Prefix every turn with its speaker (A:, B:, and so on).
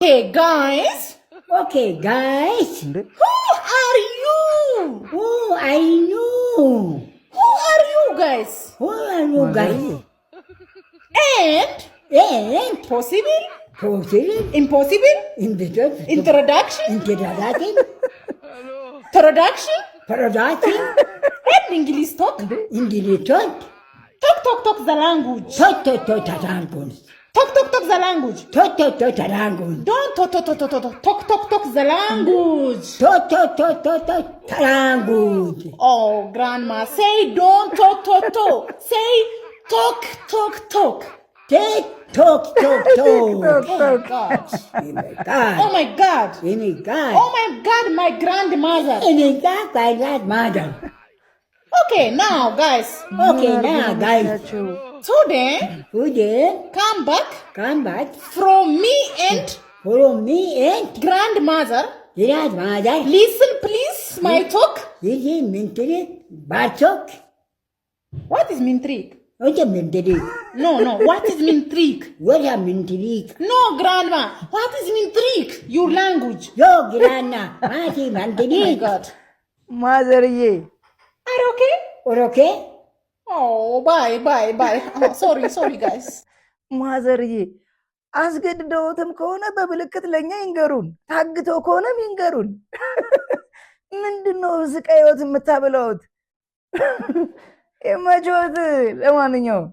A: Hey guys,
B: Okay, guys.
A: who are you?
B: Oh, I know.
A: Who are you guys?
B: Who are you guys?
A: And
B: And
A: possible,
B: possible
A: impossible,
B: introduction,
A: introduction,
B: production,
A: and English talk.
B: English talk,
A: Talk the language.
B: tarangus,
A: Talk the language.
B: tarangus,
A: Don't talk the language.
B: tarangus.
A: Oh, grandma, say don't talk. Say talk.
B: Talk.
A: Oh my God.
B: Oh my God.
A: Oh my God.
B: Oh my God.
A: Oh my God, my grandmother.
B: Oh my God, my grandmother.
A: Okay, now guys.
B: Okay, now guys,
A: Today,
B: today
A: come back
B: come back
A: from me and
B: from me and
A: grandmother.
B: grandmother.
A: Listen, please, my talk.
B: This is mentally batok.
A: What is mintrik?
B: What a mentally?
A: No. What is mintrik?
B: What a mentally?
A: No, grandma. What is mintrik? Your language.
B: Yo, grandma, Mati
A: Oh my
B: mentally.
A: God.
C: Mother-ye.
A: Are you okay?
B: Or okay?
A: Oh, bye. Oh, sorry, guys.
C: ማዘርዬ አስገድደውትም ከሆነ በምልክት ለኛ ይንገሩን፣ ታግተው ከሆነም ይንገሩን። ምንድነው ስቃዮት የምታበላውት? የማጆት ለማንኛውም